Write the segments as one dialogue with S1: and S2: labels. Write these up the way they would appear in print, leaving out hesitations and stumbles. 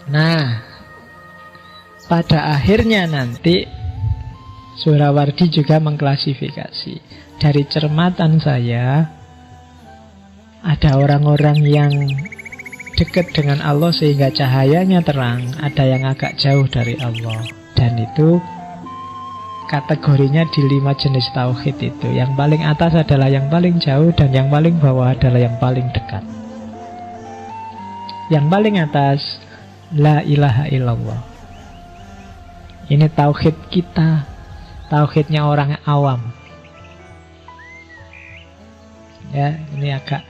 S1: Nah, pada akhirnya nanti Suhrawardi juga mengklasifikasi. Dari cermatan saya, ada orang-orang yang dekat dengan Allah sehingga cahayanya terang, ada yang agak jauh dari Allah. Dan itu kategorinya di 5 jenis tauhid itu. Yang paling atas adalah yang paling jauh, dan yang paling bawah adalah yang paling dekat. Yang paling atas, la ilaha illallah. Ini tauhid kita, tauhidnya orang awam. Ya, ini agak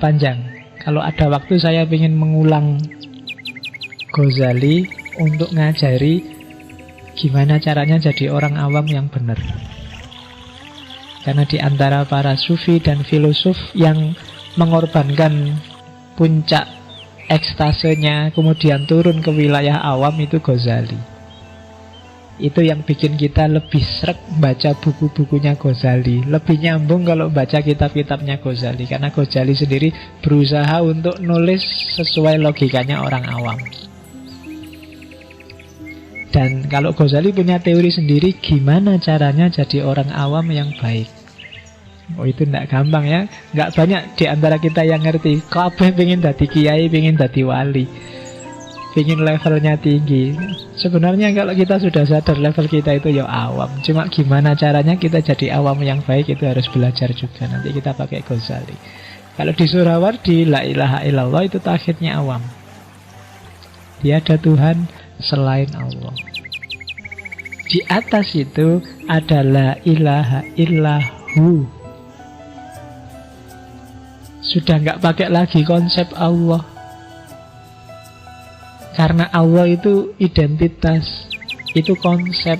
S1: panjang. Kalau ada waktu saya ingin mengulang Ghazali untuk ngajari gimana caranya jadi orang awam yang benar. Karena di antara para sufi dan filosof yang mengorbankan puncak ekstasenya kemudian turun ke wilayah awam itu Ghazali. Itu yang bikin kita lebih sreg baca buku-bukunya Ghazali, lebih nyambung kalau baca kitab-kitabnya Ghazali. Karena Ghazali sendiri berusaha untuk nulis sesuai logikanya orang awam. Dan kalau Ghazali punya teori sendiri gimana caranya jadi orang awam yang baik. Oh, itu tidak gampang ya. Nggak banyak di antara kita yang ngerti. Kabeh pengen dadi kiai, pengen dadi wali, pengen levelnya tinggi. Sebenarnya kalau kita sudah sadar level kita itu ya awam. Cuma gimana caranya kita jadi awam yang baik itu harus belajar juga. Nanti kita pakai Ghazali. Kalau di Suhrawardi, la ilaha illallah itu tauhidnya awam. Tiada Tuhan selain Allah. Di atas itu ada la ilaha illahu. Sudah nggak pakai lagi konsep Allah. Karena Allah itu identitas, itu konsep.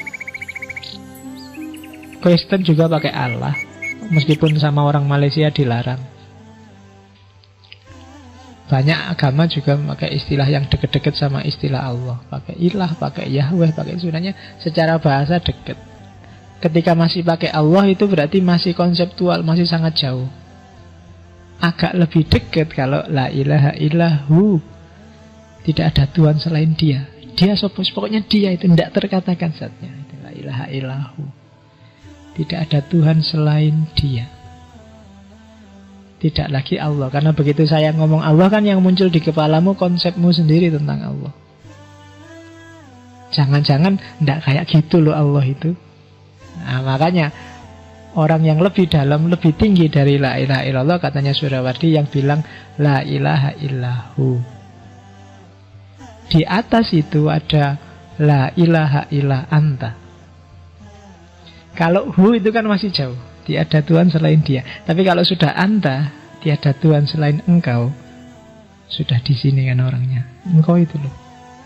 S1: Kristen juga pakai Allah, meskipun sama orang Malaysia dilarang. Banyak agama juga pakai istilah yang deket-deket sama istilah Allah. Pakai ilah, pakai Yahweh, pakai sebenarnya secara bahasa deket. Ketika masih pakai Allah itu berarti masih konseptual, masih sangat jauh. Agak lebih dekat kalau la ilaha illahu. Tidak ada Tuhan selain dia. Dia pokoknya dia itu tidak terkatakan zatnya. Itu la ilaha illahu. Tidak ada Tuhan selain dia. Tidak lagi Allah. Karena begitu saya ngomong Allah kan yang muncul di kepalamu konsepmu sendiri tentang Allah. Jangan-jangan tidak kayak gitu loh Allah itu. Nah, makanya orang yang lebih dalam, lebih tinggi dari la ilaha illallah, katanya Suhrawardi, yang bilang la ilaha illahu. Di atas itu ada la ilaha illa anta. Kalau hu itu kan masih jauh, tiada Tuhan selain dia. Tapi kalau sudah anta, tiada Tuhan selain engkau, sudah di sini kan orangnya. Engkau itu loh,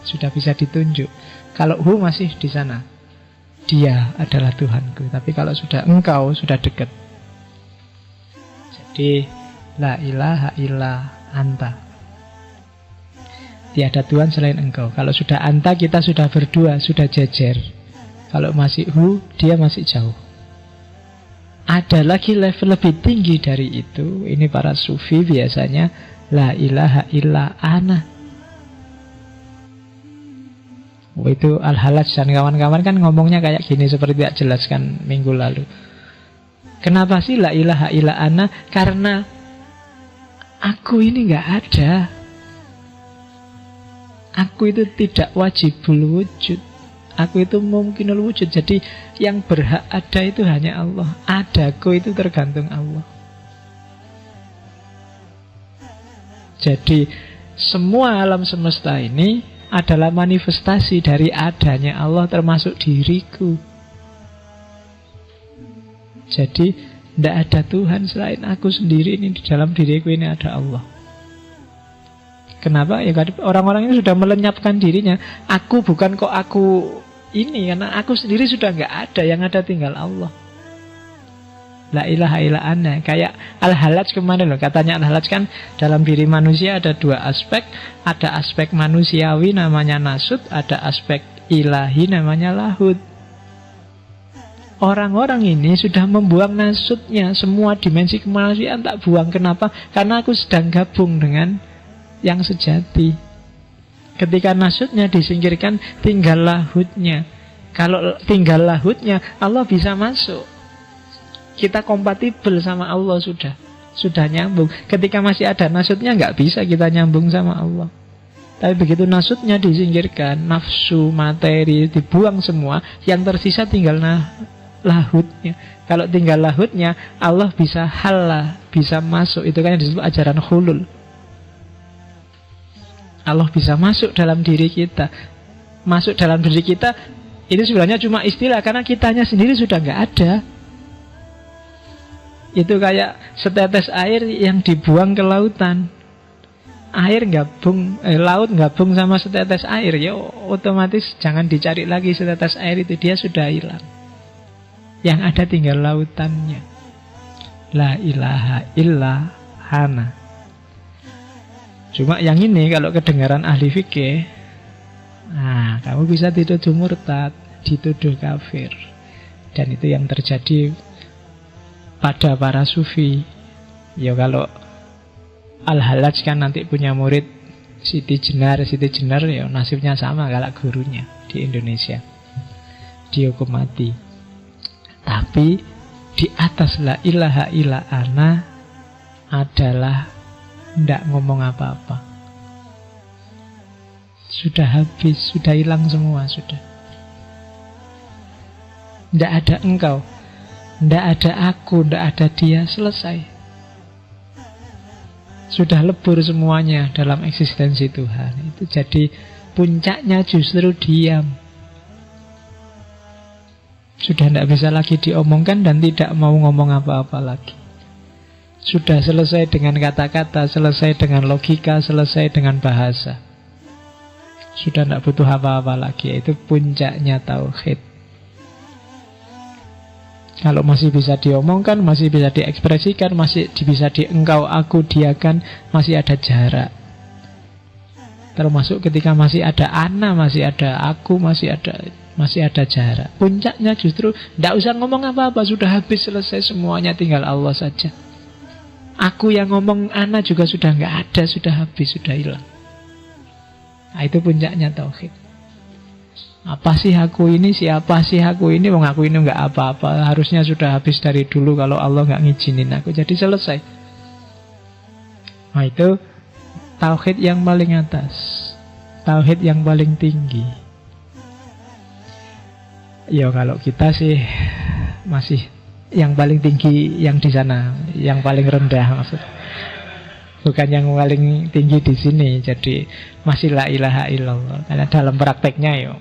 S1: sudah bisa ditunjuk. Kalau hu masih di sana, dia adalah Tuhanku. Tapi kalau sudah engkau, sudah dekat. Jadi la ilaha illa anta. Tiada Tuhan selain engkau. Kalau sudah anta, kita sudah berdua, sudah jejer. Kalau masih hu, dia masih jauh. Ada lagi level lebih tinggi dari itu. Ini para sufi biasanya la ilaha illa ana. Itu Al-Halaj dan kawan-kawan kan ngomongnya kayak gini, seperti tak jelaskan minggu lalu. Kenapa sih la ilaha illa ana? Karena aku ini gak ada. Aku itu tidak wajibul wujud. Aku itu mungkinul wujud. Jadi yang berhak ada itu hanya Allah. Adaku itu tergantung Allah. Jadi semua alam semesta ini adalah manifestasi dari adanya Allah, termasuk diriku. Jadi tidak ada Tuhan selain aku sendiri. Ini di dalam diriku ini ada Allah. Kenapa? Ya orang-orang ini sudah melenyapkan dirinya. Aku bukan kok aku ini, karena aku sendiri sudah nggak ada. Yang ada tinggal Allah. La ilaha illa ana. Kayak Al-Halaj kemarin loh. Katanya Al-Halaj kan dalam diri manusia ada dua aspek. Ada aspek manusiawi namanya nasut. Ada aspek ilahi namanya lahud. Orang-orang ini sudah membuang nasutnya. Semua dimensi kemanusiaan tak buang. Kenapa? Karena aku sedang gabung dengan yang sejati. Ketika nasutnya disingkirkan, tinggal lahutnya. Kalau tinggal lahutnya, Allah bisa masuk. Kita kompatibel sama Allah sudah nyambung. Ketika masih ada nasutnya, nggak bisa kita nyambung sama Allah. Tapi begitu nasutnya disingkirkan, nafsu, materi dibuang semua, yang tersisa tinggal lahutnya. Kalau tinggal lahutnya, Allah bisa halah, bisa masuk. Itu kan yang disebut ajaran hulul. Allah bisa masuk dalam diri kita. Masuk dalam diri kita ini sebenarnya cuma istilah, karena kitanya sendiri sudah nggak ada. Itu kayak setetes air yang dibuang ke lautan. Air gabung, laut gabung sama setetes air, ya otomatis jangan dicari lagi setetes air itu, dia sudah hilang. Yang ada tinggal lautannya. La ilaha illa hana. Cuma yang ini kalau kedengaran ahli fikih, nah kamu bisa dituduh murtad, dituduh kafir. Dan itu yang terjadi pada para sufi. Ya kalau Al-Halaj kan nanti punya murid Siti Jenar ya nasibnya sama kayak gurunya di Indonesia, dihukum mati. Tapi di atas la ilaha illa ana adalah tidak ngomong apa-apa. Sudah habis, sudah hilang semua, sudah. Tidak ada engkau, tidak ada aku, tidak ada dia, selesai. Sudah lebur semuanya dalam eksistensi Tuhan. Itu jadi puncaknya justru diam. Sudah tidak bisa lagi diomongkan dan tidak mau ngomong apa-apa lagi. Sudah selesai dengan kata-kata, selesai dengan logika, selesai dengan bahasa. Sudah tidak butuh apa-apa lagi. Itu puncaknya tauhid. Kalau masih bisa diomongkan, masih bisa diekspresikan, masih bisa engkau, aku, diakan, masih ada jarak. Termasuk ketika masih ada ana, masih ada aku, masih ada jarak. Puncaknya justru tidak usah ngomong apa-apa, sudah habis, selesai semuanya, tinggal Allah saja. Aku yang ngomong ana juga sudah nggak ada, sudah habis, sudah hilang. Nah, itu puncaknya tauhid. Apa sih aku ini? Siapa sih aku ini? Wong aku ini nggak apa-apa. Harusnya sudah habis dari dulu kalau Allah nggak ngizinin aku. Jadi selesai. Nah, itu tauhid yang paling atas, tauhid yang paling tinggi. Ya kalau kita sih masih yang paling tinggi yang di sana, yang paling rendah maksud. Bukan yang paling tinggi di sini. Jadi masih la ilaha illallah. Karena dalam prakteknya ya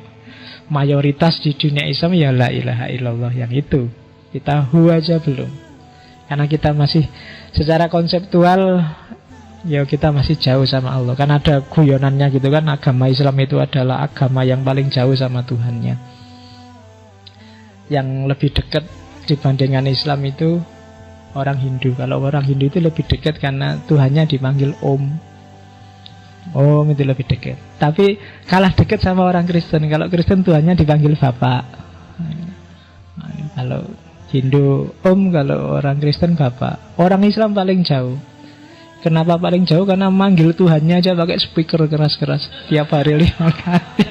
S1: mayoritas di dunia Islam ya la ilaha illallah yang itu. Kita aja belum. Karena kita masih secara konseptual ya kita masih jauh sama Allah. Kan ada guyonannya gitu kan, agama Islam itu adalah agama yang paling jauh sama Tuhannya. Yang lebih dekat dibandingkan Islam itu orang Hindu. Kalau orang Hindu itu lebih dekat karena Tuhannya dipanggil Om. Om itu lebih dekat. Tapi kalah dekat sama orang Kristen. Kalau Kristen Tuhannya dipanggil Bapak. Kalau Hindu Om, kalau orang Kristen Bapak. Orang Islam paling jauh. Kenapa paling jauh? Karena manggil Tuhannya aja pakai speaker keras-keras tiap hari 5 kali.